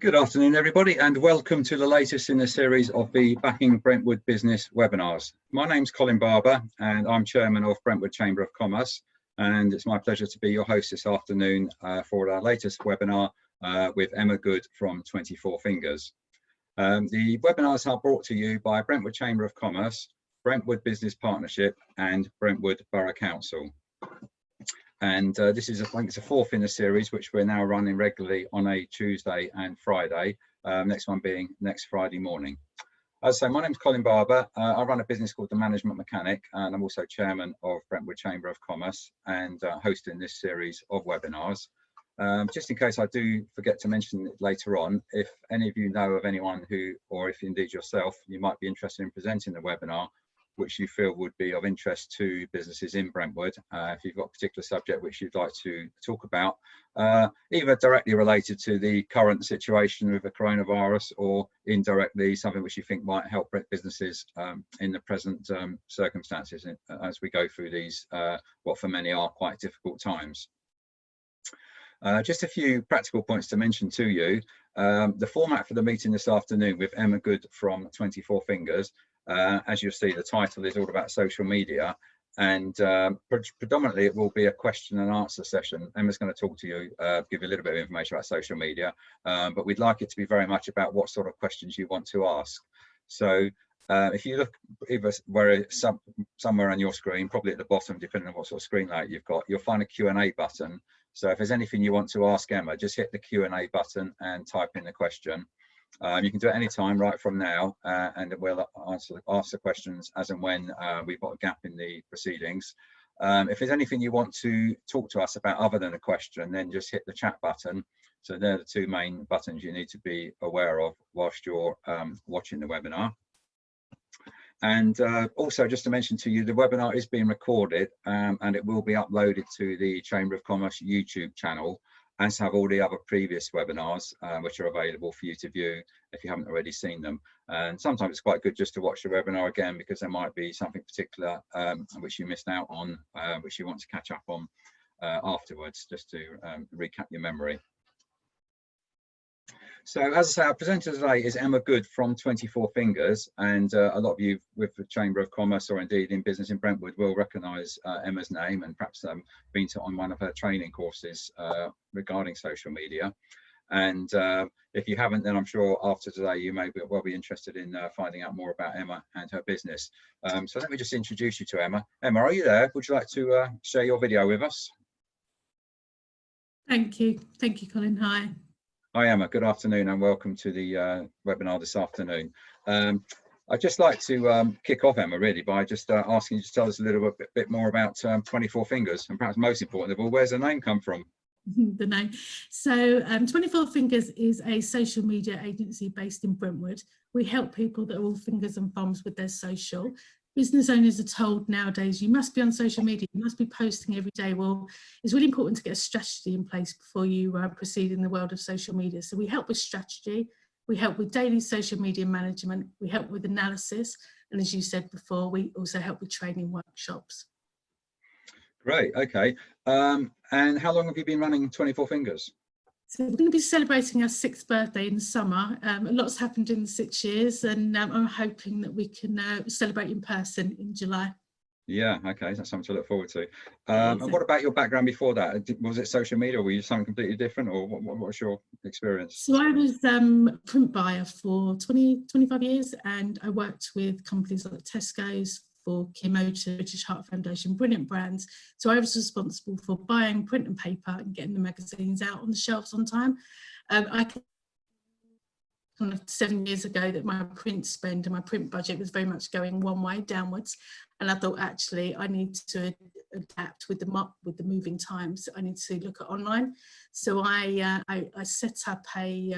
Good afternoon, everybody, and welcome to the latest in the series of the Backing Brentwood Business webinars. My name's Colin Barber, and I'm Chairman of Brentwood Chamber of Commerce, and it's my pleasure to be your host this afternoon for our latest webinar with Emma Good from 24 Fingers. The webinars are brought to you by Brentwood Chamber of Commerce, Brentwood Business Partnership, and Brentwood Borough Council. And this is, I think it's a fourth in the series, which we're now running regularly on a Tuesday and Friday, next one being next Friday morning. As I say, my name's Colin Barber. I run a business called The Management Mechanic, and I'm also chairman of Brentwood Chamber of Commerce and hosting this series of webinars. Just in case I do forget to mention it later on, if any of you know of anyone who, or if indeed yourself, you might be interested in presenting the webinar, which you feel would be of interest to businesses in Brentwood, if you've got a particular subject which you'd like to talk about, either directly related to the current situation with the coronavirus or indirectly something which you think might help businesses in the present circumstances as we go through these, what for many are quite difficult times. Just a few practical points to mention to you. The format for the meeting this afternoon with Emma Good from 24 Fingers, as you'll see, the title is all about social media, and predominantly it will be a question and answer session. Emma's going to talk to you, give you a little bit of information about social media, but we'd like it to be very much about what sort of questions you want to ask. So if you look either somewhere on your screen, probably at the bottom, depending on what sort of screen layout you've got, you'll find a Q&A button. So if there's anything you want to ask Emma, just hit the Q&A button and type in the question. You can do it any time right from now, and we'll answer the questions as and when we've got a gap in the proceedings. If there's anything you want to talk to us about other than a question, then just hit the chat button. So they're the two main buttons you need to be aware of whilst you're watching the webinar. And also just to mention to you, the webinar is being recorded and it will be uploaded to the Chamber of Commerce YouTube channel, as have all the other previous webinars, which are available for you to view if you haven't already seen them. And sometimes it's quite good just to watch the webinar again, because there might be something particular which you missed out on, which you want to catch up on afterwards, just to recap your memory. So as I say, our presenter today is Emma Good from 24 Fingers, and a lot of you with the Chamber of Commerce or indeed in business in Brentwood will recognise Emma's name, and perhaps been on one of her training courses regarding social media. And if you haven't, then I'm sure after today you may well be interested in finding out more about Emma and her business. So let me just introduce you to Emma. Emma, are you there? Would you like to share your video with us? Thank you, Colin. Hi. Hi Emma, good afternoon and welcome to the webinar this afternoon. I'd just like to kick off, Emma, really by just asking you to tell us a little bit more about 24 Fingers, and perhaps most important of all, where's the name come from? The name. So 24 Fingers is a social media agency based in Brentwood. We help people that are all fingers and thumbs with their social. Business owners are told nowadays, you must be on social media, you must be posting every day. Well, it's really important to get a strategy in place before you proceed in the world of social media. So we help with strategy, we help with daily social media management, we help with analysis, and as you said before, we also help with training workshops. Great, okay. And how long have you been running 24 Fingers? So we're going to be celebrating our 6th birthday in the summer. A lot's happened in the 6 years, and I'm hoping that we can celebrate in person in July. Yeah, okay, that's something to look forward to. And what about your background before that? Was it social media, or were you something completely different, or what was your experience? So I was print buyer for 25 years, and I worked with companies like Tesco's, for Motor, British Heart Foundation, brilliant brands. So I was responsible for buying print and paper and getting the magazines out on the shelves on time. I kind of 7 years ago that my print spend and my print budget was very much going one way, downwards. And I thought, actually, I need to adapt with the moving times. I need to look at online. So I set up a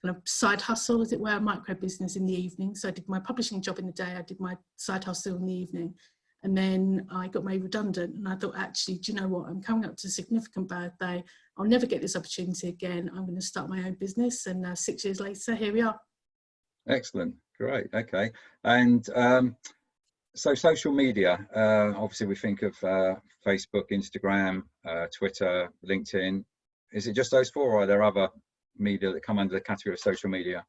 kind of side hustle, as it were, a micro business in the evening. So I did my publishing job in the day, I did my side hustle in the evening, and then I got made redundant. And I thought, actually, do you know what? I'm coming up to a significant birthday. I'll never get this opportunity again. I'm going to start my own business. And 6 years later, here we are. Excellent, great, okay. And so social media, obviously we think of Facebook, Instagram, Twitter, LinkedIn. Is it just those four, or are there other media that come under the category of social media?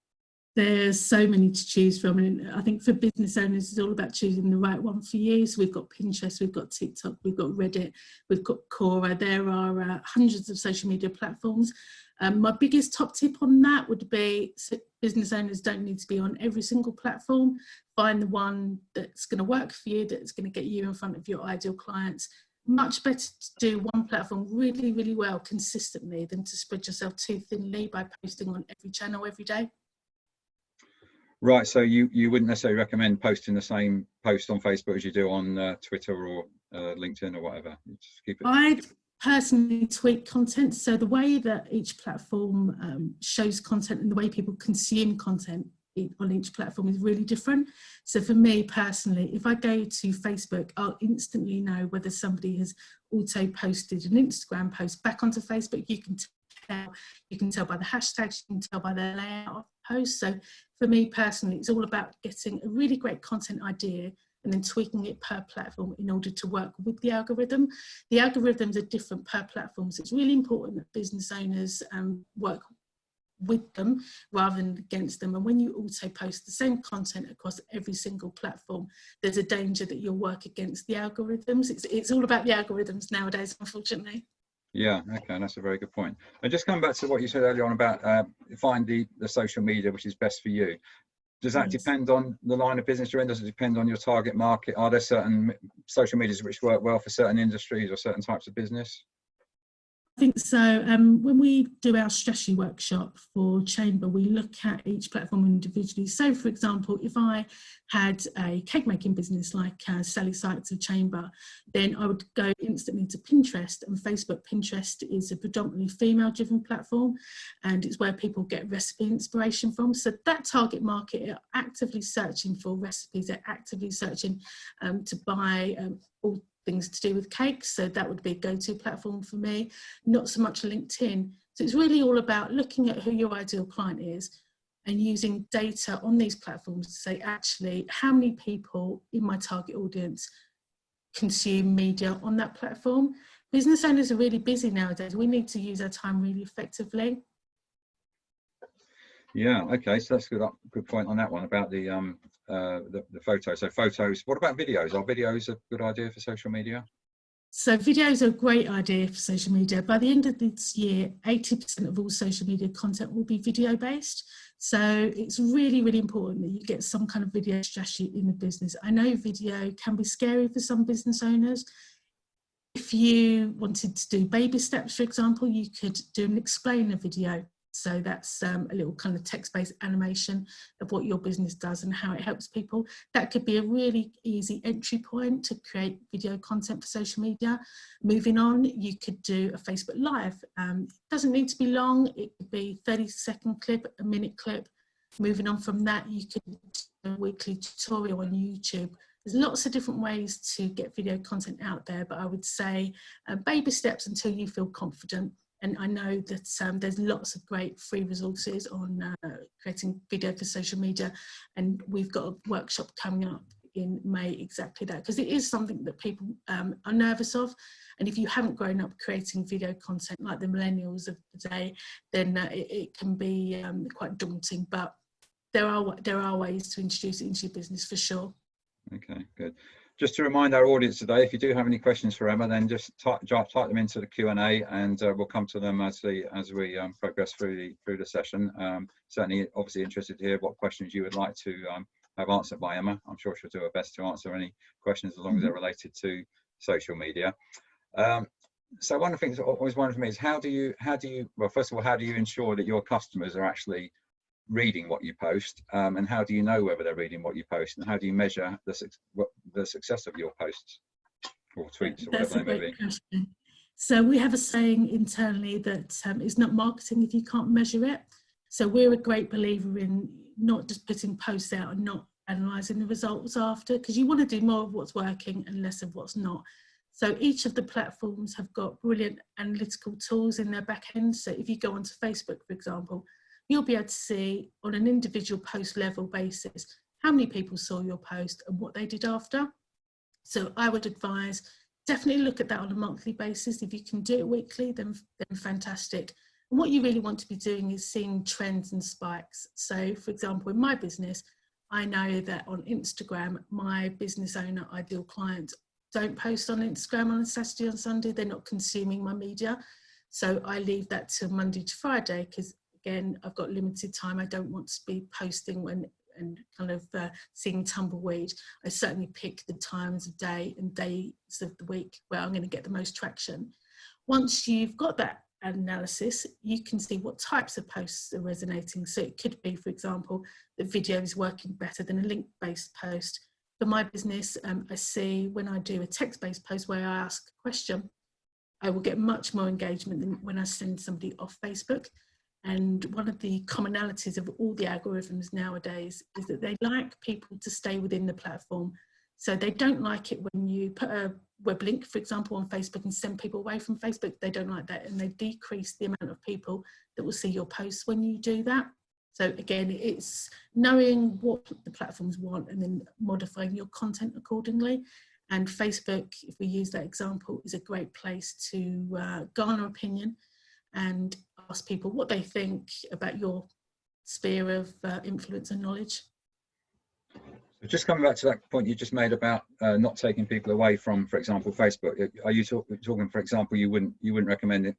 There's so many to choose from, and I think for business owners it's all about choosing the right one for you. So we've got Pinterest, we've got TikTok, we've got Reddit, we've got Quora. There are hundreds of social media platforms. My biggest top tip on that would be business owners don't need to be on every single platform. Find the one that's going to work for you, that's going to get you in front of your ideal clients. Much better to do one platform really, really well consistently than to spread yourself too thinly by posting on every channel every day. Right, so you wouldn't necessarily recommend posting the same post on Facebook as you do on Twitter or LinkedIn or whatever? Just keep it. I'd personally tweak content. So the way that each platform shows content and the way people consume content on each platform is really different. So for me personally, if I go to Facebook, I'll instantly know whether somebody has auto posted an Instagram post back onto Facebook. You can tell by the hashtags, you can tell by the layout of the post. So for me personally, it's all about getting a really great content idea and then tweaking it per platform in order to work with the algorithm. The algorithms are different per platform, so it's really important that business owners work with them rather than against them. And when you auto post the same content across every single platform, there's a danger that you'll work against the algorithms. It's all about the algorithms nowadays, unfortunately. Yeah, okay, that's a very good point. And just come back to what you said earlier on about find the social media which is best for you. Does that depend on the line of business you're in? Does it depend on your target market? Are there certain social medias which work well for certain industries or certain types of business? I think so. When we do our strategy workshop for Chamber, we look at each platform individually. So, for example, if I had a cake making business like Sally Sykes of Chamber, then I would go instantly to Pinterest and Facebook. Pinterest is a predominantly female-driven platform, and it's where people get recipe inspiration from. So that target market are actively searching for recipes. They're actively searching to buy all things to do with cakes, so that would be a go-to platform for me, not so much LinkedIn. So it's really all about looking at who your ideal client is and using data on these platforms to say, actually, how many people in my target audience consume media on that platform. Business owners are really busy nowadays. We need to use our time really effectively. Yeah, okay, so that's a good point on that one about the photos. So photos, what about videos? Are videos a good idea for social media? So videos are a great idea for social media. By the end of this year, 80% of all social media content will be video based. So it's really, really important that you get some kind of video strategy in the business. I know video can be scary for some business owners. If you wanted to do baby steps, for example, you could do an explainer video. So that's a little kind of text-based animation of what your business does and how it helps people. That could be a really easy entry point to create video content for social media. Moving on, you could do a Facebook Live. It doesn't need to be long. It could be a 30-second clip, a minute clip. Moving on from that, you could do a weekly tutorial on YouTube. There's lots of different ways to get video content out there, but I would say baby steps until you feel confident. And I know that there's lots of great free resources on creating video for social media. And we've got a workshop coming up in May, exactly that, because it is something that people are nervous of. And if you haven't grown up creating video content like the millennials of the day, then it can be quite daunting. But there are ways to introduce it into your business for sure. Okay, good. Just to remind our audience today, if you do have any questions for Emma, then just type them into the Q&A, and we'll come to them as we progress through the session. Certainly, obviously interested to hear what questions you would like to have answered by Emma. I'm sure she'll do her best to answer any questions as long as they're related to social media. So one of the things I always wondered for me is how do you well, first of all, how do you ensure that your customers are actually reading what you post, and how do you know whether they're reading what you post, and how do you measure the success of your posts or tweets or whatever they may be? Question. So we have a saying internally that it's not marketing if you can't measure it. So we're a great believer in not just putting posts out and not analysing the results after, because you want to do more of what's working and less of what's not. So each of the platforms have got brilliant analytical tools in their back end. So if you go onto Facebook, for example, you'll be able to see on an individual post level basis how many people saw your post and what they did after. So I would advise definitely look at that on a monthly basis. If you can do it weekly, then fantastic. And what you really want to be doing is seeing trends and spikes. So for example, in my business, I know that on Instagram, my business owner, ideal clients, don't post on Instagram on a Saturday and Sunday. They're not consuming my media. So I leave that till Monday to Friday, because again, I've got limited time. I don't want to be posting and kind of seeing tumbleweed. I certainly pick the times of day and days of the week where I'm going to get the most traction. Once you've got that analysis, you can see what types of posts are resonating. So it could be, for example, the video is working better than a link-based post. For my business, I see when I do a text-based post where I ask a question, I will get much more engagement than when I send somebody off Facebook. And one of the commonalities of all the algorithms nowadays is that they like people to stay within the platform. So they don't like it when you put a web link, for example, on Facebook and send people away from Facebook. They don't like that, and they decrease the amount of people that will see your posts when you do that. So again, it's knowing what the platforms want and then modifying your content accordingly. And Facebook, if we use that example, is a great place to garner opinion and ask people what they think about your sphere of influence and knowledge. So just coming back to that point you just made about not taking people away from, for example, Facebook. Are you talking, for example, you wouldn't recommend it,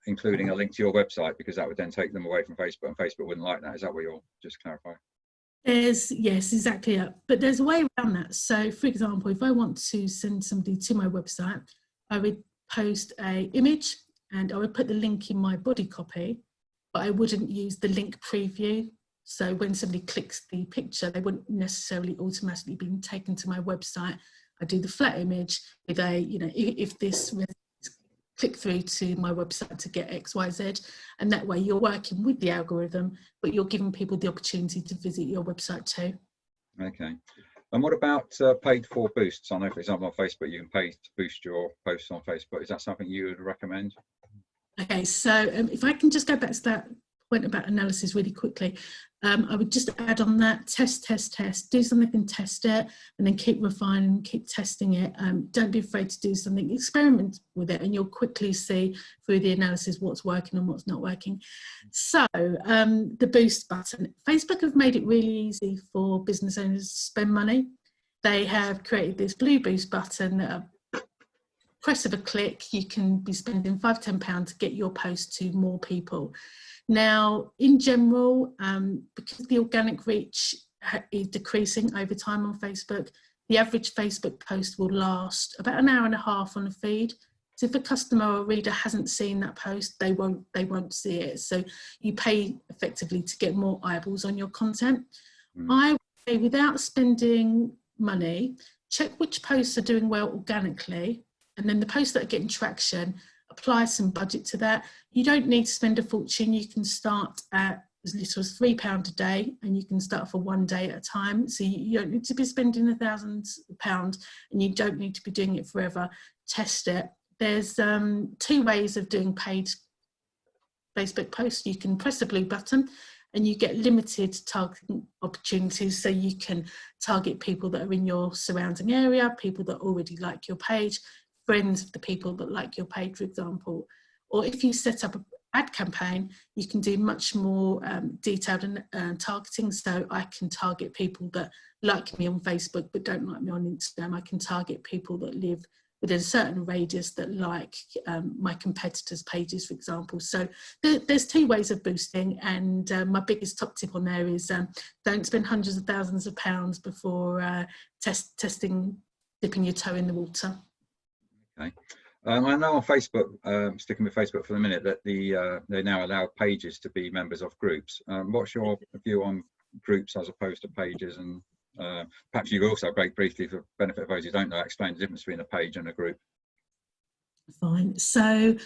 including a link to your website, because that would then take them away from Facebook, and Facebook wouldn't like that? Is that what you're just clarifying? Yes, exactly. But there's a way around that. So for example, if I want to send somebody to my website, I would post an image and I would put the link in my body copy, but I wouldn't use the link preview. So when somebody clicks the picture, they wouldn't necessarily automatically be taken to my website. I do the flat image with a, if this click through to my website to get X, Y, Z. And that way you're working with the algorithm, but you're giving people the opportunity to visit your website too. Okay. And what about paid for boosts? I know, for example, on Facebook, you can pay to boost your posts on Facebook. Is that something you would recommend? Okay, so if I can just go back to that point about analysis really quickly, I would just add on that, test, do something and test it, and then keep refining, keep testing it. Don't be afraid to do something, experiment with it, and you'll quickly see through the analysis what's working and what's not working. So the boost button, Facebook have made it really easy for business owners to spend money. They have created this blue boost button. Press of a click, you can be spending £5–10 to get your post to more people. Now, in general, because the organic reach is decreasing over time on Facebook, the average Facebook post will last about an hour and a half on a feed. So if a customer or reader hasn't seen that post, they won't see it. So you pay effectively to get more eyeballs on your content. I would say, without spending money, check which posts are doing well organically, and then the posts that are getting traction, apply some budget to that. You don't need to spend a fortune. You can start at as little as £3 a day, and you can start for one day at a time. So you don't need to be spending £1,000, and you don't need to be doing it forever. Test it. There's 2 ways of doing paid Facebook posts. You can press the blue button and you get limited targeting opportunities. So you can target people that are in your surrounding area, people that already like your page, friends of the people that like your page, for example. Or if you set up an ad campaign, you can do much more detailed targeting. So I can target people that like me on Facebook but don't like me on Instagram. I can target people that live within a certain radius that like my competitors' pages, for example. So there's 2 ways of boosting, and my biggest top tip on there is don't spend hundreds of thousands of pounds before testing, dipping your toe in the water. Okay. I know on Facebook, sticking with Facebook for the minute, that they now allow pages to be members of groups. What's your view on groups as opposed to pages? And perhaps you could also, very briefly, for benefit of those who don't know, explain the difference between a page and a group. Fine. So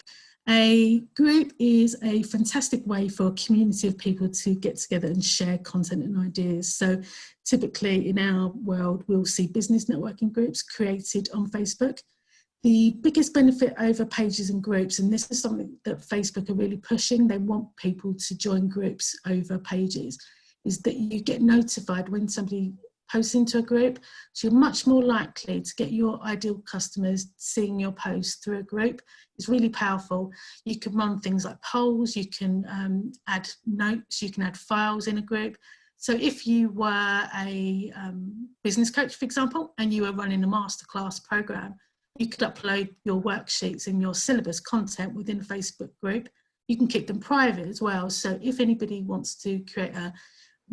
a group is a fantastic way for a community of people to get together and share content and ideas. So typically in our world, we'll see business networking groups created on Facebook. The biggest benefit over pages and groups, and this is something that Facebook are really pushing, they want people to join groups over pages, is that you get notified when somebody posts into a group. So you're much more likely to get your ideal customers seeing your post through a group. It's really powerful. You can run things like polls, you can add notes, you can add files in a group. So if you were a business coach, for example, and you were running a masterclass program, you could upload your worksheets and your syllabus content within a Facebook group. You can keep them private as well. So if anybody wants to create a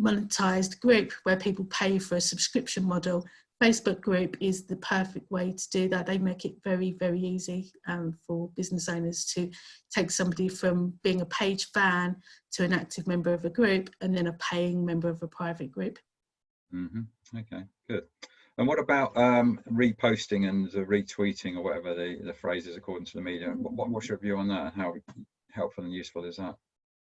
monetized group where people pay for a subscription model, Facebook group is the perfect way to do that. They make it very, very easy for business owners to take somebody from being a page fan to an active member of a group and then a paying member of a private group. Mm-hmm. Okay, good. And what about reposting and retweeting, or whatever the phrase is according to the media? What's your view on that, and how helpful and useful is that?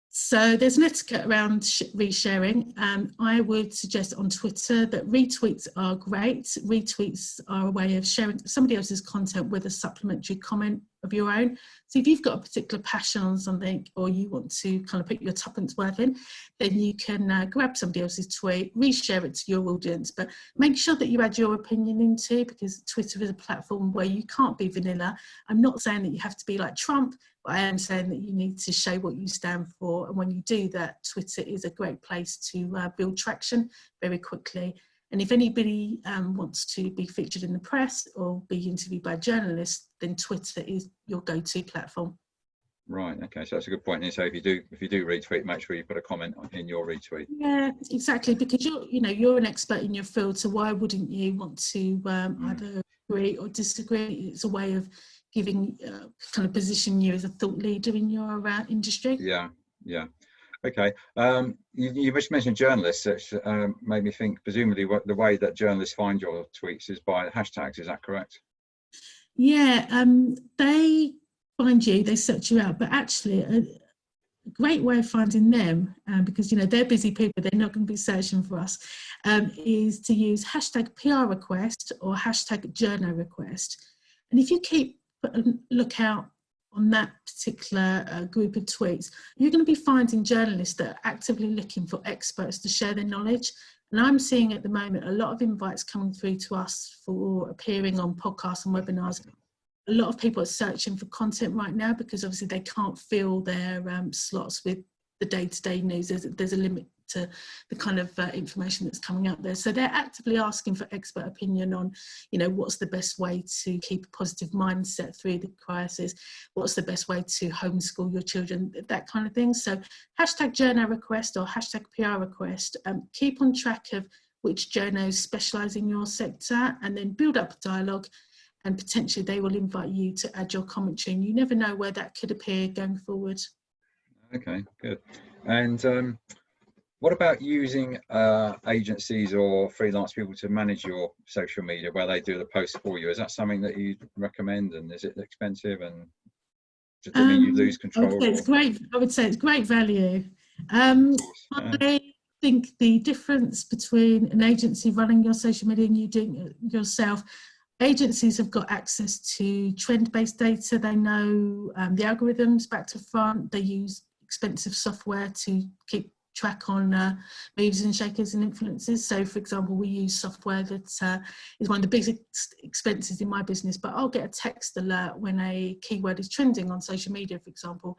So there's an etiquette around resharing. I would suggest on Twitter that retweets are great. Retweets are a way of sharing somebody else's content with a supplementary comment of your own. So if you've got a particular passion on something, or you want to kind of put your tuppence worth in, then you can grab somebody else's tweet, reshare it to your audience, but make sure that you add your opinion into, because Twitter is a platform where you can't be vanilla. I'm not saying that you have to be like Trump, but I am saying that you need to show what you stand for. And when you do that, Twitter is a great place to build traction very quickly. And if anybody wants to be featured in the press or be interviewed by journalists, then Twitter is your go-to platform. Right. Okay. So that's a good point. And so if you do retweet, make sure you put a comment in your retweet. Yeah, exactly. Because you're an expert in your field, so why wouldn't you want to either agree or disagree? It's a way of giving kind of position you as a thought leader in your industry. Yeah. Yeah. Okay. You just mentioned journalists, which made me think, presumably the way that journalists find your tweets is by hashtags. Is that correct? Yeah, they find you, they search you out, but actually a great way of finding them, because they're busy people, they're not going to be searching for us, is to use hashtag PR request or hashtag journo request. And if you keep a lookout on that particular group of tweets, you're going to be finding journalists that are actively looking for experts to share their knowledge. And I'm seeing at the moment a lot of invites coming through to us for appearing on podcasts and webinars. A lot of people are searching for content right now because obviously they can't fill their slots with the day-to-day news. There's a limit to the kind of information that's coming out there. So they're actively asking for expert opinion on, what's the best way to keep a positive mindset through the crisis? What's the best way to homeschool your children? That kind of thing. So hashtag journo request or hashtag PR request, keep on track of which journos specialise in your sector, and then build up a dialogue, and potentially they will invite you to add your commentary, and you never know where that could appear going forward. Okay, good. And what about using agencies or freelance people to manage your social media, where they do the posts for you? Is that something that you recommend, and is it expensive, and does it mean you lose control? I would say it's great value. I think the difference between an agency running your social media and you doing it yourself, agencies have got access to trend-based data. They know the algorithms back to front. They use expensive software to keep track on movers and shakers and influences. So for example, we use software that is one of the biggest expenses in my business, but I'll get a text alert when a keyword is trending on social media, for example.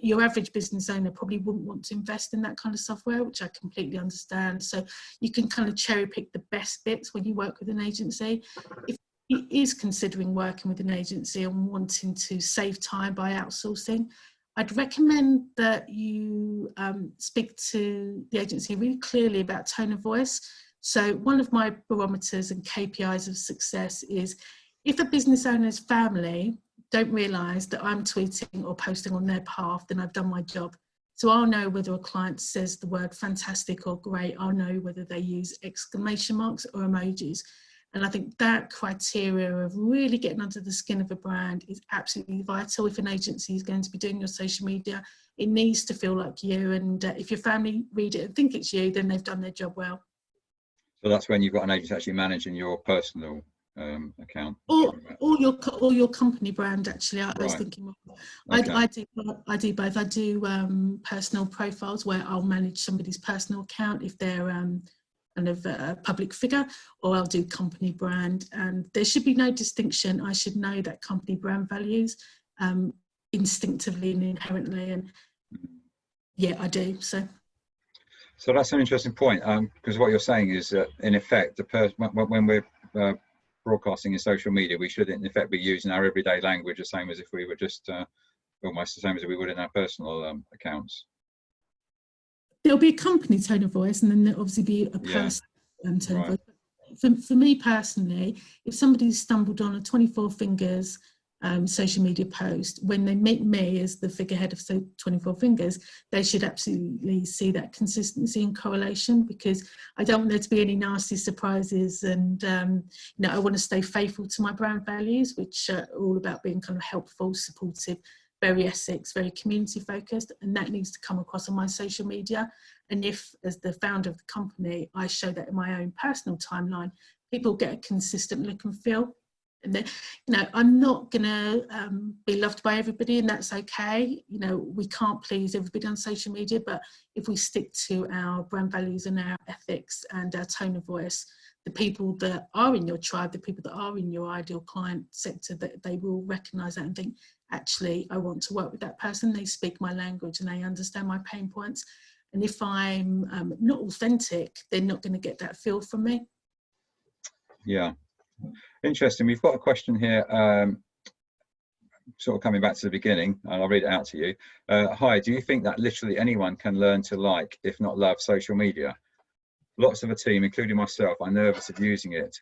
Your average business owner probably wouldn't want to invest in that kind of software, which I completely understand. So you can kind of cherry pick the best bits when you work with an agency. If he is considering working with an agency and wanting to save time by outsourcing, I'd recommend that you speak to the agency really clearly about tone of voice. So one of my barometers and KPIs of success is if a business owner's family don't realise that I'm tweeting or posting on their behalf, then I've done my job. So I'll know whether a client says the word fantastic or great. I'll know whether they use exclamation marks or emojis. And I think that criteria of really getting under the skin of a brand is absolutely vital. If an agency is going to be doing your social media, it needs to feel like you. And if your family read it and think it's you, then they've done their job well. So that's when you've got an agency actually managing your personal account, or your company brand. Actually, I was thinking, I do both. I do personal profiles where I'll manage somebody's personal account if they're kind of a public figure, or I'll do company brand. And there should be no distinction. I should know that company brand values instinctively and inherently. And yeah, I do. So that's an interesting point, because what you're saying is that in effect, when we're broadcasting in social media, we should in effect be using our everyday language the same as if we were just almost the same as we would in our personal accounts. There'll be a company tone of voice, and then there'll obviously be a personal tone of voice. For me personally, if somebody stumbled on a 24 fingers social media post, when they meet me as the figurehead of 24 fingers, they should absolutely see that consistency and correlation, because I don't want there to be any nasty surprises. And I want to stay faithful to my brand values, which are all about being kind of helpful, supportive, very Essex, very community focused, and that needs to come across on my social media. And if, as the founder of the company, I show that in my own personal timeline, people get a consistent look and feel. And then, I'm not going to be loved by everybody, and that's okay. We can't please everybody on social media, but if we stick to our brand values and our ethics and our tone of voice, the people that are in your tribe, the people that are in your ideal client sector, that they will recognise that and think, actually, I want to work with that person. They speak my language and they understand my pain points. And if I'm not authentic, they're not going to get that feel from me. Yeah. Interesting. We've got a question here, sort of coming back to the beginning, and I'll read it out to you. Hi, do you think that literally anyone can learn to like, if not love, social media? Lots of a team, including myself, are nervous of using it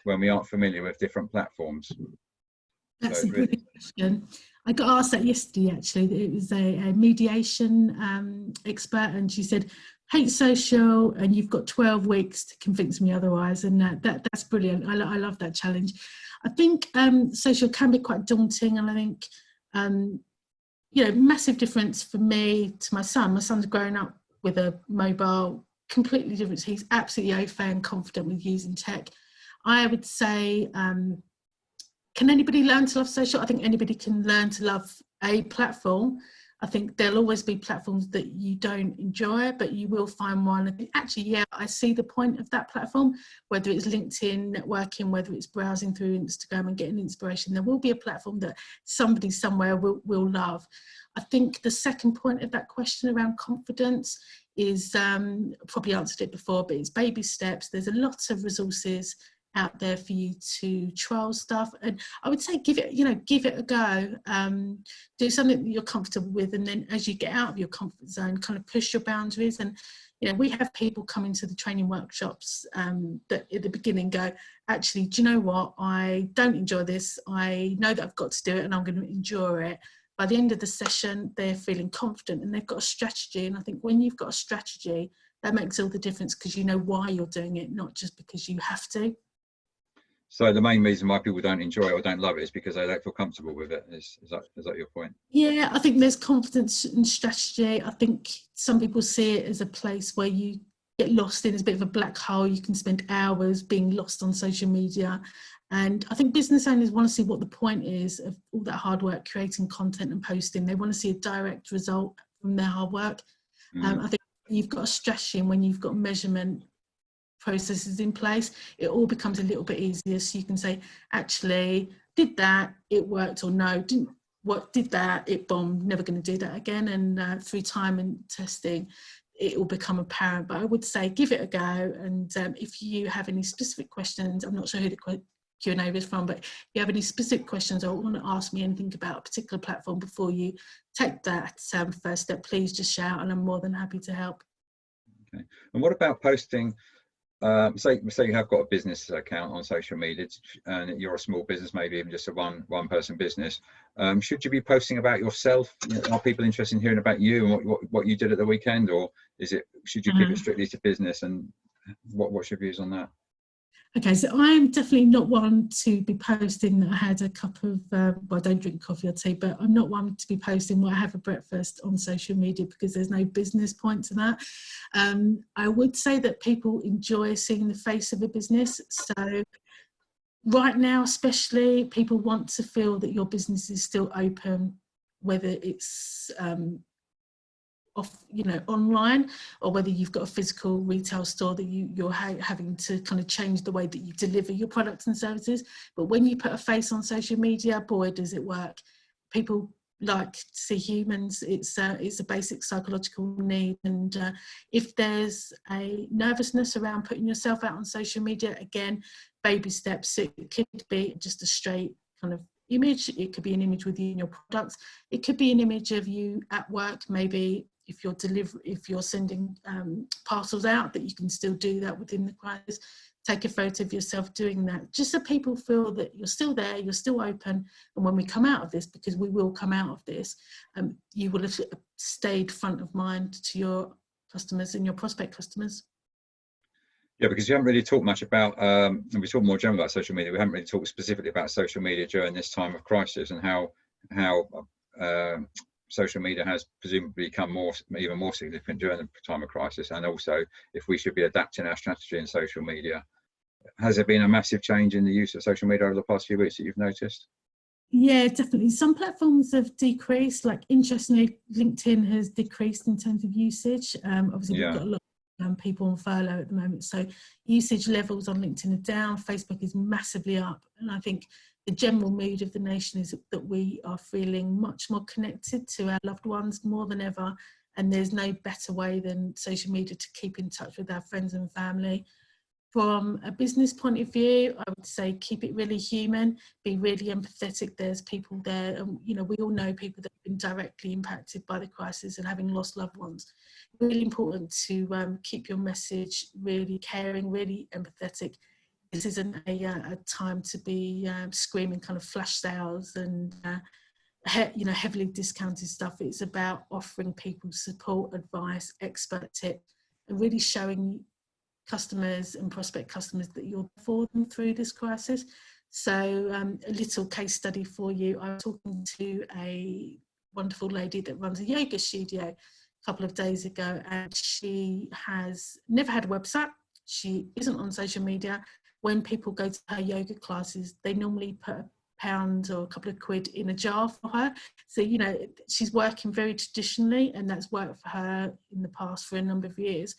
when we aren't familiar with different platforms. That's a brilliant question. I got asked that yesterday, actually. It was a mediation expert, and she said, hate social, and you've got 12 weeks to convince me otherwise. And that's brilliant. I love that challenge. I think social can be quite daunting, and I think, massive difference for me to my son. My son's growing up with a mobile, completely different. He's absolutely au fait and confident with using tech. I would say, can anybody learn to love social? I think anybody can learn to love a platform. I think there'll always be platforms that you don't enjoy, but you will find one. I think actually, I see the point of that platform, whether it's LinkedIn, networking, whether it's browsing through Instagram and getting inspiration. There will be a platform that somebody somewhere will love. I think the second point of that question around confidence is, probably answered it before, but it's baby steps. There's a lot of resources out there for you to trial stuff, and I would say give it a go. Do something that you're comfortable with, and then as you get out of your comfort zone, kind of push your boundaries. And we have people come into the training workshops that at the beginning go, actually, do you know what, I don't enjoy this, I know that I've got to do it and I'm going to endure it. By the end of the session, they're feeling confident and they've got a strategy. And I think when you've got a strategy, that makes all the difference, because you know why you're doing it, not just because you have to. So the main reason why people don't enjoy it or don't love it is because they don't feel comfortable with it. Is that your point? Yeah, I think there's confidence and strategy. I think some people see it as a place where you get lost in. It's a bit of a black hole. You can spend hours being lost on social media. And I think business owners want to see what the point is of all that hard work, creating content and posting. They want to see a direct result from their hard work. I think you've got a strategy, and when you've got measurement processes in place, it all becomes a little bit easier. So you can say, actually, did that, it worked, or no, did that, it bombed, never going to do that again. And through time and testing, it will become apparent. But I would say give it a go. And if you have any specific questions, I'm not sure who the Q&A is from, but if you have any specific questions or want to ask me anything about a particular platform before you take that first step, please just shout, and I'm more than happy to help. Okay. And what about posting? Say you have got a business account on social media, and you're a small business, maybe even just a one person business. Should you be posting about yourself? Are people interested in hearing about you and what you did at the weekend, or should you keep it strictly to business? And what's your views on that? Okay, so I'm definitely not one to be posting that I had a cup of, well, I don't drink coffee or tea, but I'm not one to be posting what I have for breakfast on social media, because there's no business point to that. I would say that people enjoy seeing the face of a business. So right now, especially, people want to feel that your business is still open, whether it's off, online, or whether you've got a physical retail store that you're having to kind of change the way that you deliver your products and services. But when you put a face on social media, boy, does it work. People like to see humans. It's a basic psychological need, and if there's a nervousness around putting yourself out on social media, again, baby steps. It could be just a straight kind of image. It could be an image with you and your products. It could be an image of you at work, maybe if you're sending parcels out, that you can still do that within the crisis. Take a photo of yourself doing that, just so people feel that you're still there, you're still open, and when we come out of this, because we will come out of this, you will have stayed front of mind to your customers and your prospect customers. Yeah, because you haven't really talked much about, and we talk more generally about social media, we haven't really talked specifically about social media during this time of crisis, and how social media has presumably become even more significant during the time of crisis, and also if we should be adapting our strategy in social media. Has there been a massive change in the use of social media over the past few weeks that you've noticed? Yeah, definitely. Some platforms have decreased, like interestingly, LinkedIn has decreased in terms of usage. Obviously, we've got a lot of people on furlough at the moment, so usage levels on LinkedIn are down. Facebook is massively up, and I think the general mood of the nation is that we are feeling much more connected to our loved ones more than ever, and there's no better way than social media to keep in touch with our friends and family. From a business point of view, I would say keep it really human, be really empathetic. There's people there, and we all know people that have been directly impacted by the crisis and having lost loved ones. Really important to keep your message really caring, really empathetic. This isn't a time to be screaming kind of flash sales and heavily discounted stuff. It's about offering people support, advice, expert tips, and really showing customers and prospect customers that you're for them through this crisis. So a little case study for you. I was talking to a wonderful lady that runs a yoga studio a couple of days ago, and she has never had a website. She isn't on social media. When people go to her yoga classes, they normally put £1 or a couple of quid in a jar for her. So, she's working very traditionally, and that's worked for her in the past for a number of years.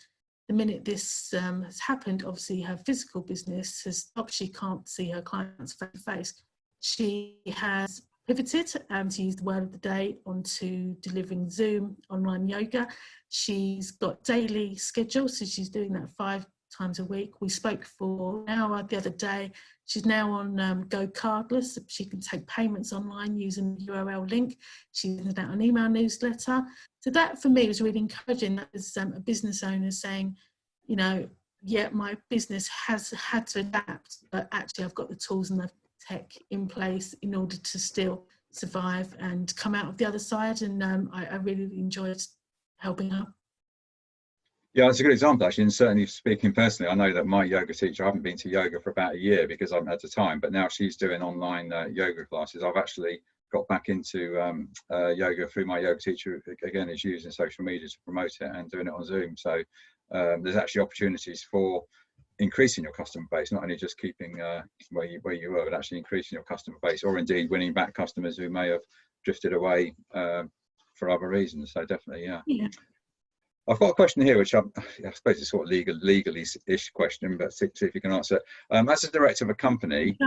The minute this has happened, obviously her physical business has stopped. She can't see her clients face to face. She has pivoted to use the word of the day onto delivering Zoom online yoga. She's got daily schedules, so she's doing that 5 times a week. We spoke for an hour the other day. She's now on Go Cardless. She can take payments online using the URL link. She's sending out an email newsletter. So that for me was really encouraging. That was a business owner saying, yeah, my business has had to adapt, but actually I've got the tools and the tech in place in order to still survive and come out of the other side. And I really enjoyed helping her. Yeah, that's a good example, actually, and certainly speaking personally, I know that my yoga teacher, I haven't been to yoga for about a year because I haven't had the time, but now she's doing online yoga classes. I've actually got back into yoga through my yoga teacher, again, is using social media to promote it and doing it on Zoom. So there's actually opportunities for increasing your customer base, not only just keeping where you were, but actually increasing your customer base, or indeed winning back customers who may have drifted away for other reasons. So definitely, yeah. I've got a question here, which I suppose is sort of legal-ish question, but see if you can answer. As a director of a company,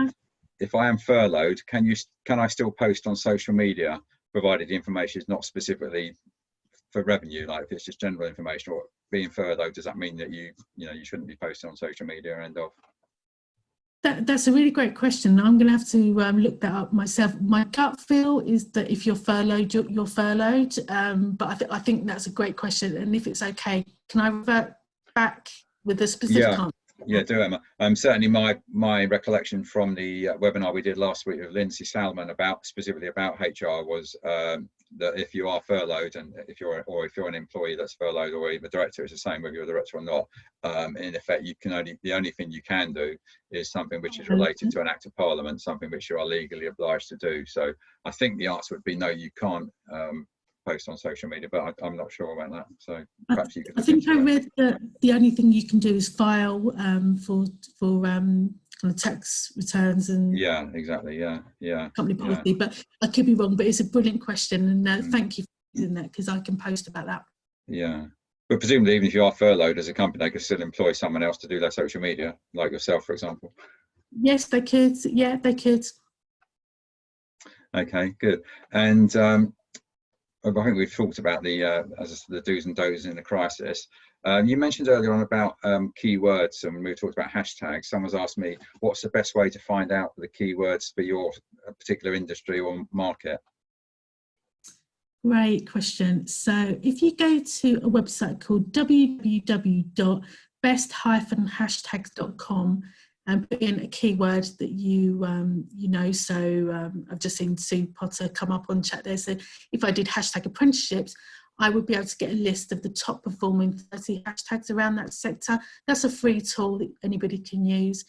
if I am furloughed, can I still post on social media, provided the information is not specifically for revenue, like if it's just general information? Or being furloughed, does that mean that you shouldn't be posting on social media? End of. That's a really great question. I'm going to have to look that up myself. My gut feel is that if you're furloughed, you're furloughed. But I think that's a great question. And if it's okay, can I revert back with a specific answer? Yeah, do, Emma. Certainly my recollection from the webinar we did last week with Lindsay Salmon specifically about HR was that if you are furloughed, and if you're an employee that's furloughed, or even a director, it's the same whether you're a director or not. In effect, the only thing you can do is something which is related to an act of parliament, something which you are legally obliged to do. So I think the answer would be no, you can't post on social media, but I'm not sure about that. So perhaps you could. I think I read that the only thing you can do is file for kind of tax returns and exactly, company policy. Yeah. But I could be wrong. But it's a brilliant question, and thank you for using that, because I can post about that. Yeah. But presumably, even if you are furloughed as a company, they could still employ someone else to do their social media, like yourself, for example. Yes, they could. Yeah, they could. Okay, good. And I think we've talked about the do's and don'ts in the crisis. You mentioned earlier on about keywords, and we talked about hashtags. Someone's asked me, what's the best way to find out the keywords for your particular industry or market? Great question. So if you go to a website called www.best-hashtags.com and put in a keyword that you know, so I've just seen Sue Potter come up on chat there. So if I did hashtag apprenticeships, I would be able to get a list of the top performing 30 hashtags around that sector. That's a free tool that anybody can use.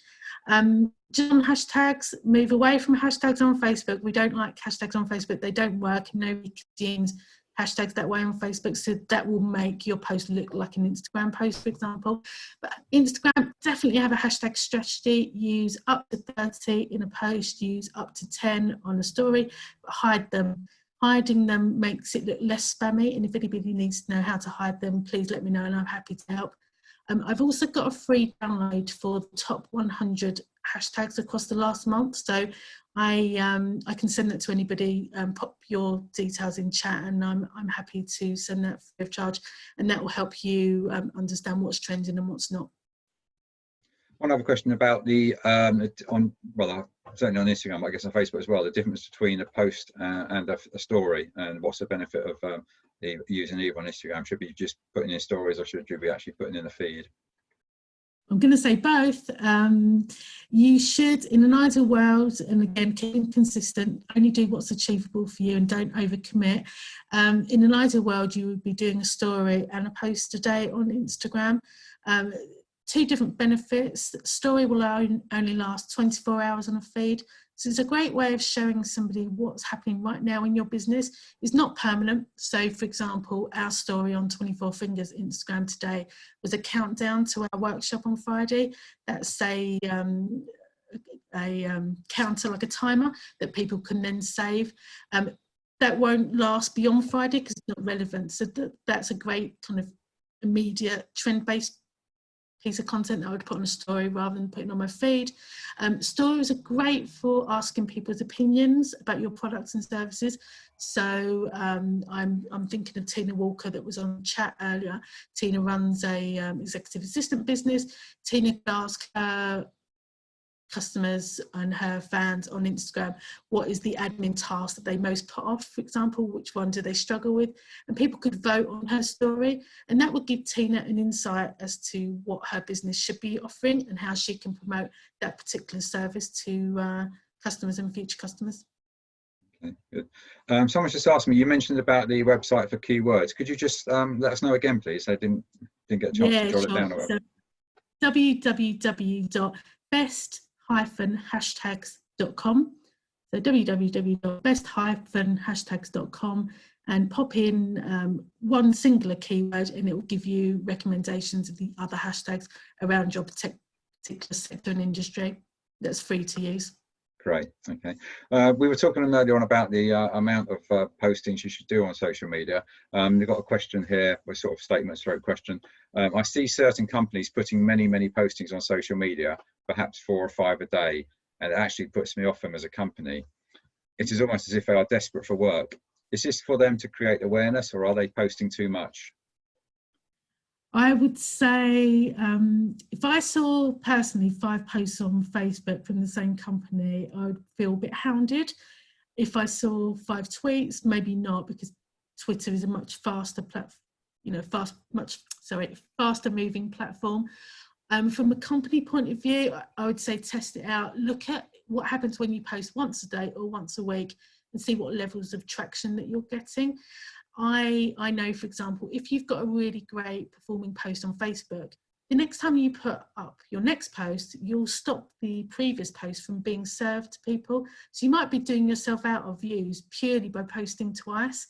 Just on hashtags, move away from hashtags on Facebook. We don't like hashtags on Facebook. They don't work. Nobody consumes hashtags that way on Facebook. So that will make your post look like an Instagram post, for example. But Instagram, definitely have a hashtag strategy. Use up to 30 in a post, use up to 10 on a story, but hide them. Hiding them makes it look less spammy, and if anybody needs to know how to hide them, please let me know and I'm happy to help. I've also got a free download for the top 100 hashtags across the last month, so I can send that to anybody. Pop your details in chat and I'm happy to send that free of charge, and that will help you understand what's trending and what's not. One other question about certainly on Instagram, I guess on Facebook as well, the difference between a post and a story, and what's the benefit of using either on Instagram? Should we just putting in stories, or should you be actually putting in a feed? I'm going to say both. You should, in an ideal world, and again, keep consistent, only do what's achievable for you and don't overcommit. In an ideal world, you would be doing a story and a post a day on Instagram. Two different benefits. Story will only last 24 hours on a feed. So it's a great way of showing somebody what's happening right now in your business. It's not permanent. So for example, our story on 24 Fingers Instagram today was a countdown to our workshop on Friday. That's a counter, like a timer that people can then save. That won't last beyond Friday because it's not relevant. So that's a great kind of immediate trend-based piece of content that I would put on a story rather than putting on my feed. Stories are great for asking people's opinions about your products and services. So I'm thinking of Tina Walker that was on chat earlier. Tina runs a executive assistant business. Tina could ask her customers and her fans on Instagram, what is the admin task that they most put off, for example, which one do they struggle with, and people could vote on her story, and that would give Tina an insight as to what her business should be offering and how she can promote that particular service to customers and future customers. Okay, good. Someone's just asked me, you mentioned about the website for keywords. Could you just let us know again, please? I didn't get a chance to jot it down. So www.best-hashtags.com. So www.best-hashtags.com, and pop in one singular keyword and it will give you recommendations of the other hashtags around your particular sector and industry. That's free to use. Great. Okay. We were talking earlier on about the amount of postings you should do on social media. We've got a question here, with sort of statement stroke question. I see certain companies putting many postings on social media, perhaps 4 or 5 a day, and it actually puts me off them as a company. It is almost as if they are desperate for work. Is this for them to create awareness, or are they posting too much? I would say if I saw personally 5 posts on Facebook from the same company, I would feel a bit hounded. If I saw 5 tweets, maybe not, because Twitter is a much faster faster moving platform. From a company point of view, I would say test it out. Look at what happens when you post once a day or once a week and see what levels of traction that you're getting. I know, for example, if you've got a really great performing post on Facebook, the next time you put up your next post, you'll stop the previous post from being served to people. So you might be doing yourself out of views purely by posting twice.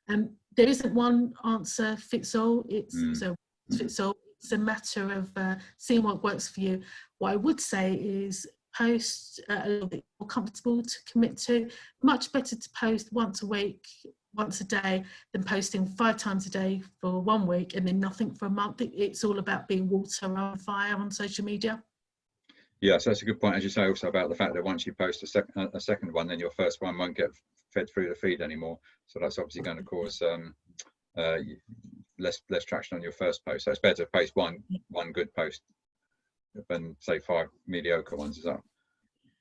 There isn't one answer fits all. It's a matter of seeing what works for you. What I would say is post a little bit more comfortable to commit to. Much better to post once a week once a day, then posting 5 times a day for 1 week, and then nothing for a month. It's all about being water on fire on social media. Yeah, so that's a good point, as you say, also about the fact that once you post a second one, then your first one won't get fed through the feed anymore. So that's obviously going to cause less traction on your first post. So it's better to post one good post than say 5 mediocre ones. Is that?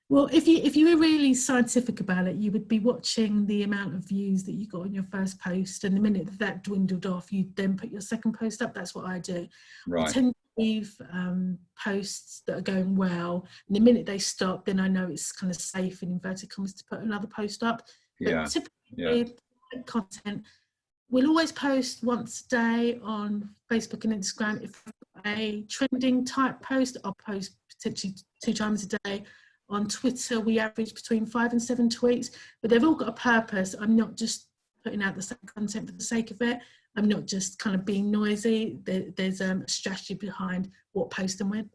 Well, if you were really scientific about it, you would be watching the amount of views that you got on your first post, and the minute that dwindled off, you then put your second post up. That's what I do. Right. I tend to leave posts that are going well, and the minute they stop, then I know it's kind of safe in inverted commas to put another post up. But typically, content, we'll always post once a day on Facebook and Instagram. If a trending type post, I'll post potentially 2 times a day. On Twitter, we average between 5 and 7 tweets, but they've all got a purpose. I'm not just putting out the same content for the sake of it. I'm not just kind of being noisy. There's a strategy behind what post and when.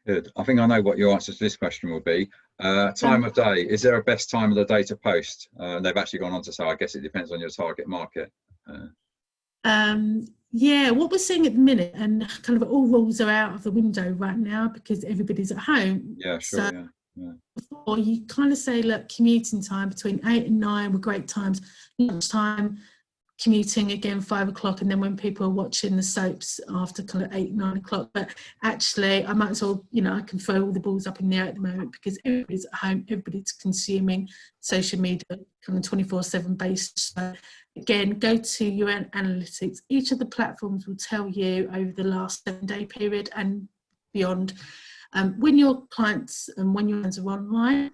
Good. I think I know what your answer to this question will be. Time of day. Is there a best time of the day to post? They've actually gone on to say, I guess it depends on your target market. Yeah, what we're seeing at the minute, and kind of all rules are out of the window right now because everybody's at home. Yeah, sure. So, yeah. Before you kind of say, look, commuting time between 8 and 9 were great times. Lunchtime, commuting again 5 o'clock, and then when people are watching the soaps after kind of 8, 9 o'clock. But actually, I might as well, I can throw all the balls up in the air at the moment because everybody's at home, everybody's consuming social media kind of 24/7 basis. So again, go to your analytics. Each of the platforms will tell you over the last 7-day period and beyond when your clients and when your friends are online.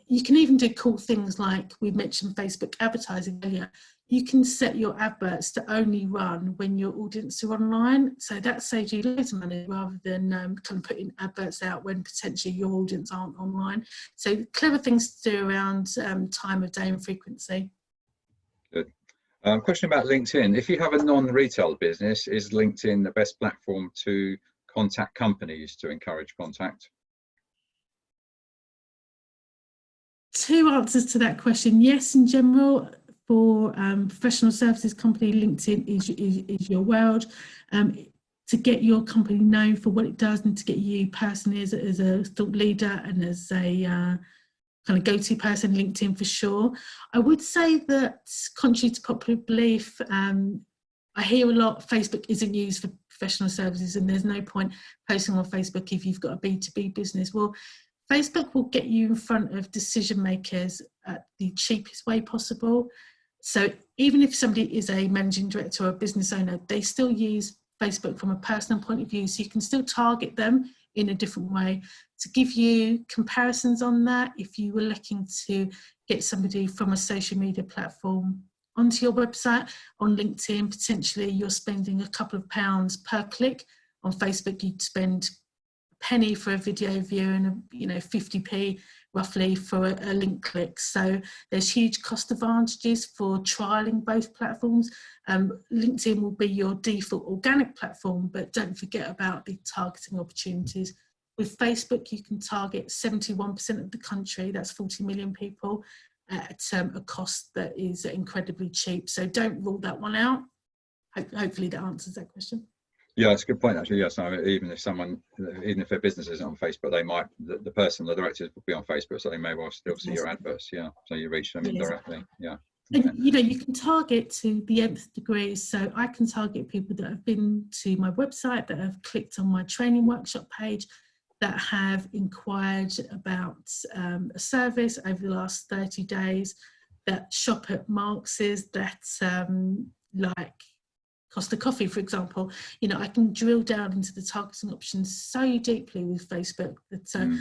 You can even do cool things like we mentioned Facebook advertising earlier. You can set your adverts to only run when your audience are online. So that saves you loads of money rather than kind of putting adverts out when potentially your audience aren't online. So clever things to do around time of day and frequency. Good. Question about LinkedIn. If you have a non-retail business, is LinkedIn the best platform to contact companies to encourage contact? 2 answers to that question. Yes, in general, for professional services company, LinkedIn is your world. To get your company known for what it does and to get you personally as a thought leader and as a kind of go-to person, LinkedIn for sure. I would say that, contrary to popular belief, I hear a lot Facebook isn't used for professional services and there's no point posting on Facebook if you've got a B2B business. Well, Facebook will get you in front of decision makers at the cheapest way possible. So even if somebody is a managing director or a business owner, they still use Facebook from a personal point of view. So you can still target them in a different way. To give you comparisons on that, if you were looking to get somebody from a social media platform onto your website, on LinkedIn, potentially you're spending a couple of pounds per click. On Facebook, you'd spend a penny for a video view and 50p roughly for a link click. So there's huge cost advantages for trialing both platforms. LinkedIn will be your default organic platform, but don't forget about the targeting opportunities. With Facebook, you can target 71% of the country, that's 40 million people, at a cost that is incredibly cheap. So don't rule that one out. Hopefully that answers that question. Yeah, that's a good point actually. Yes, even if their business isn't on Facebook, they might, the directors will be on Facebook, so they may well still see your adverts. Yeah, so you reach them indirectly. Yeah. And you can target to the nth degree. So I can target people that have been to my website, that have clicked on my training workshop page, that have inquired about a service over the last 30 days, that shop at Marx's, that like Costa Coffee, for example. I can drill down into the targeting options so deeply with Facebook that I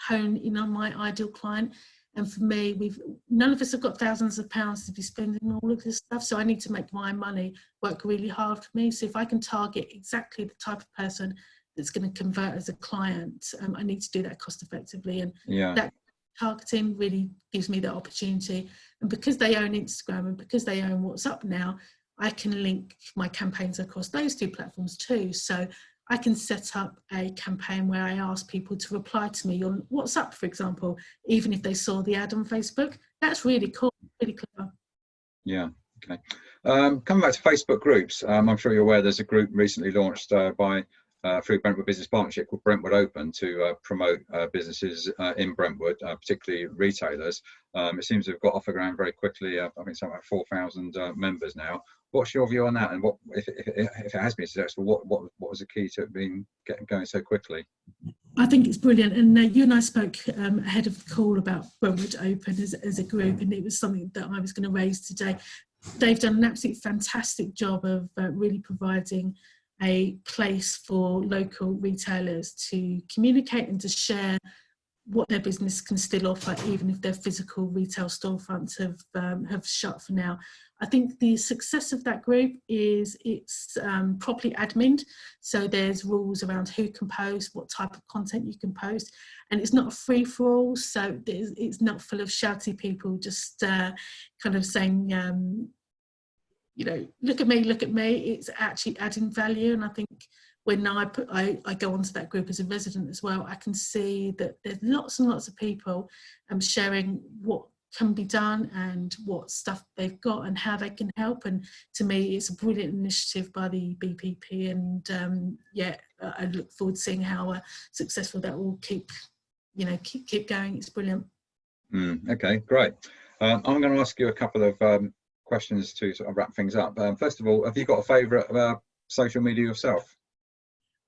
hone in on my ideal client. And for me, none of us have got thousands of pounds to be spending on all of this stuff. So I need to make my money work really hard for me. So if I can target exactly the type of person that's going to convert as a client, I need to do that cost effectively. And that targeting really gives me that opportunity. And because they own Instagram and because they own WhatsApp now, I can link my campaigns across those 2 platforms too. So I can set up a campaign where I ask people to reply to me on WhatsApp, for example, even if they saw the ad on Facebook. That's really cool, really clever. Yeah. Okay. Coming back to Facebook groups, I'm sure you're aware there's a group recently launched through Brentwood Business Partnership called Brentwood Open to promote businesses in Brentwood, particularly retailers. It seems to have got off the ground very quickly. I think it's about 4,000 members now. What's your view on that? And what, if it has been successful, what was the key to it being going so quickly? I think it's brilliant, and you and I spoke ahead of the call about Brentwood Open as a group, and it was something that I was going to raise today. They've done an absolutely fantastic job of really providing a place for local retailers to communicate and to share what their business can still offer, even if their physical retail storefronts have shut for now. I think the success of that group is it's properly admined, so there's rules around who can post, what type of content you can post, and it's not a free-for-all, so it's not full of shouty people just kind of saying, you know, look at me, look at me. It's actually adding value, and I think when I go onto that group as a resident as well, I can see that there's lots and lots of people sharing what can be done and what stuff they've got and how they can help. And to me, it's a brilliant initiative by the BPP, and yeah, I look forward to seeing how successful that will keep going. It's brilliant. Okay, great. I'm going to ask you a couple of questions to sort of wrap things up. First of all, have you got a favourite social media yourself?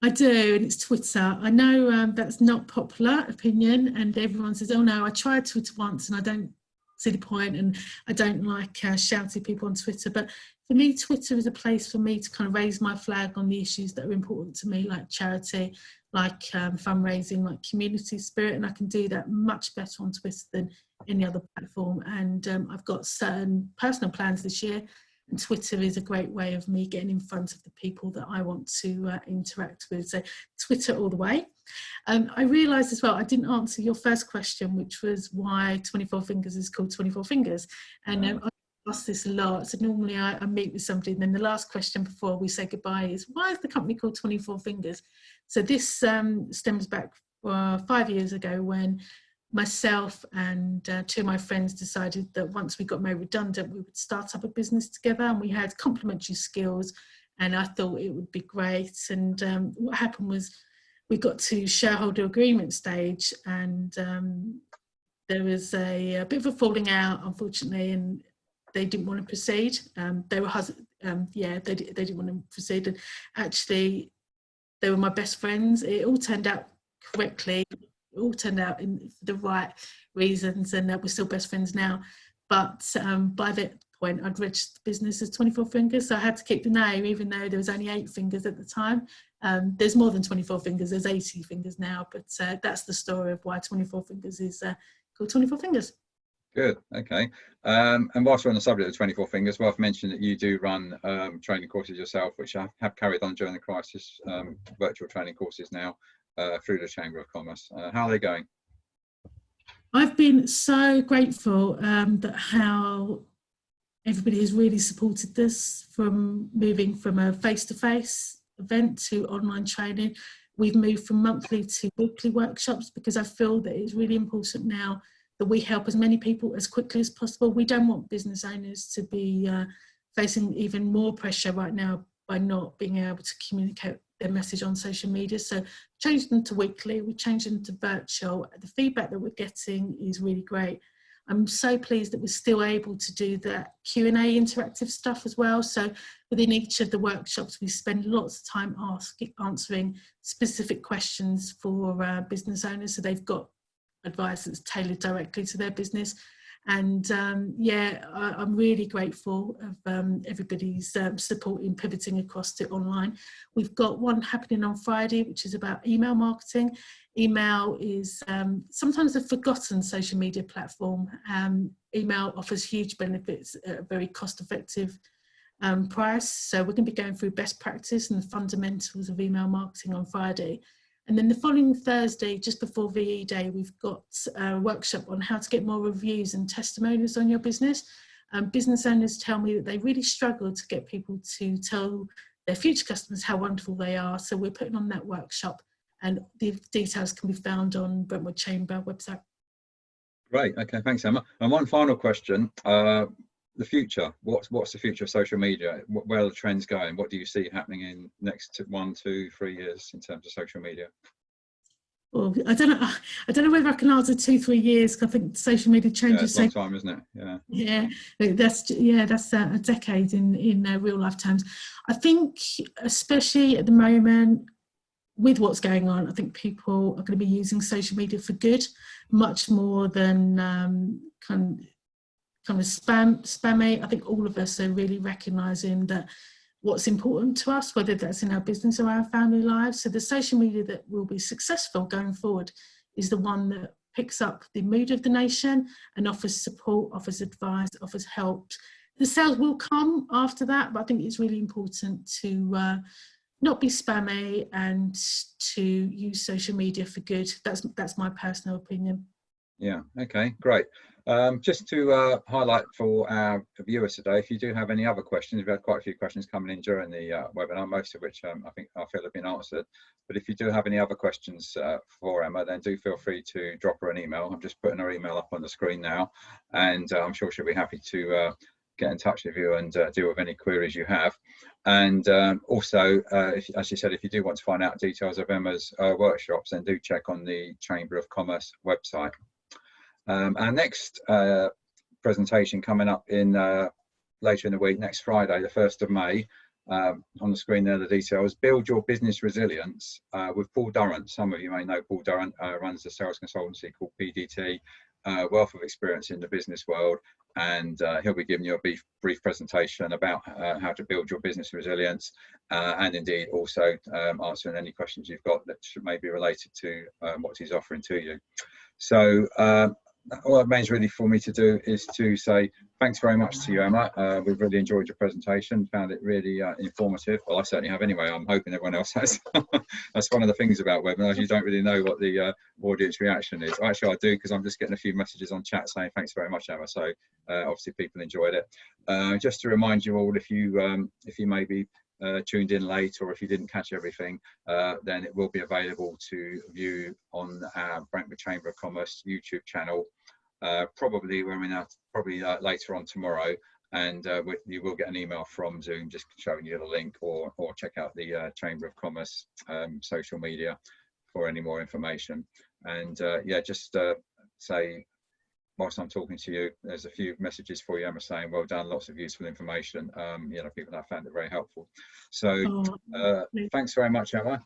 I do, and it's Twitter. I know that's not popular opinion, and everyone says, oh no, I tried Twitter once and I don't see the point, and I don't like shouting people on Twitter. But for me, Twitter is a place for me to kind of raise my flag on the issues that are important to me, like charity, like fundraising, like community spirit, and I can do that much better on Twitter than any other platform. And I've got certain personal plans this year, and Twitter is a great way of me getting in front of the people that I want to interact with. So Twitter all the way. I realised as well, I didn't answer your first question, which was why 24 Fingers is called 24 Fingers. And I ask this a lot. So normally I meet with somebody, and then the last question before we say goodbye is, why is the company called 24 Fingers? So this stems back 5 years ago when myself and two of my friends decided that once we got made redundant, we would start up a business together, and we had complementary skills, and I thought it would be great. And what happened was we got to shareholder agreement stage, and there was a bit of a falling out, unfortunately, and they didn't want to proceed. They didn't want to proceed, and actually they were my best friends. It all turned out correctly. It all turned out for the right reasons, and we're still best friends now. But by that point, I'd registered the business as 24 Fingers, so I had to keep the name, even though there was only 8 fingers at the time. There's more than 24 fingers, there's 80 fingers now, but that's the story of why 24 Fingers is called 24 Fingers. Good, okay. And whilst we're on the subject of 24 Fingers, worth mentioning that you do run training courses yourself, which I have carried on during the crisis, virtual training courses now through the Chamber of Commerce. How are they going? I've been so grateful that how everybody has really supported this, from moving from a face-to-face event to online training. We've moved from monthly to weekly workshops because I feel that it's really important now that we help as many people as quickly as possible. We don't want business owners to be facing even more pressure right now by not being able to communicate their message on social media. So changed them to weekly, we changed them to virtual. The feedback that we're getting is really great. I'm so pleased that we're still able to do that Q&A interactive stuff as well. So within each of the workshops, we spend lots of time answering specific questions for business owners, so they've got advice that's tailored directly to their business. And yeah, I'm really grateful of everybody's support in pivoting across to online. We've got one happening on Friday, which is about email marketing. Email is sometimes a forgotten social media platform. Email offers huge benefits at a very cost-effective price. So we're going to be going through best practice and the fundamentals of email marketing on Friday. And then the following Thursday, just before VE Day, we've got a workshop on how to get more reviews and testimonials on your business. Business owners tell me that they really struggle to get people to tell their future customers how wonderful they are. So we're putting on that workshop, and the details can be found on Brentwood Chamber website. Great, okay, thanks Emma. And one final question. the future. What's the future of social media? Where are the trends going? What do you see happening in next 1, 2, 3 years in terms of social media? Well, I don't know whether I can answer 2, 3 years, because I think social media changes. Yeah, it's a long time, isn't it? Yeah, that's a decade in real life terms. I think, especially at the moment, with what's going on, I think people are going to be using social media for good, much more than kind of spammy. I think all of us are really recognising that what's important to us, whether that's in our business or our family lives. So the social media that will be successful going forward is the one that picks up the mood of the nation and offers support, offers advice, offers help. The sales will come after that, but I think it's really important to not be spammy and to use social media for good. That's my personal opinion. Yeah, okay, great. Just to highlight for our viewers today, if you do have any other questions, we've had quite a few questions coming in during the webinar, most of which I feel have been answered. But if you do have any other questions for Emma, then do feel free to drop her an email. I'm just putting her email up on the screen now, and I'm sure she'll be happy to get in touch with you and deal with any queries you have. And also, as you said, if you do want to find out details of Emma's workshops, then do check on the Chamber of Commerce website. Our next presentation coming up in later in the week, next Friday, the 1st of May. On the screen there, the details. Build your business resilience with Paul Durrant. Some of you may know Paul Durrant, runs a sales consultancy called PDT, wealth of experience in the business world, and he'll be giving you a brief presentation about how to build your business resilience, and indeed also answering any questions you've got that may be related to what he's offering to you. So all that remains really for me to do is to say thanks very much to you, Emma. We've really enjoyed your presentation, found it really informative. Well, I certainly have anyway. I'm hoping everyone else has. That's one of the things about webinars. You don't really know what the audience reaction is. Actually, I do, because I'm just getting a few messages on chat saying thanks very much, Emma. So obviously people enjoyed it. Just to remind you all, if you maybe tuned in late, or if you didn't catch everything, then it will be available to view on our Brentwood Chamber of Commerce YouTube channel, probably later on tomorrow, and you will get an email from Zoom just showing you the link, or check out the Chamber of Commerce social media for any more information. And yeah, just say, whilst I'm talking to you, there's a few messages for you, Emma, saying well done, lots of useful information. People that found it very helpful. So thanks very much, Emma,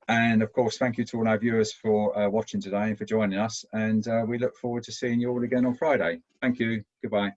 and of course thank you to all our viewers for watching today and for joining us, and we look forward to seeing you all again on Friday. Thank you. Goodbye.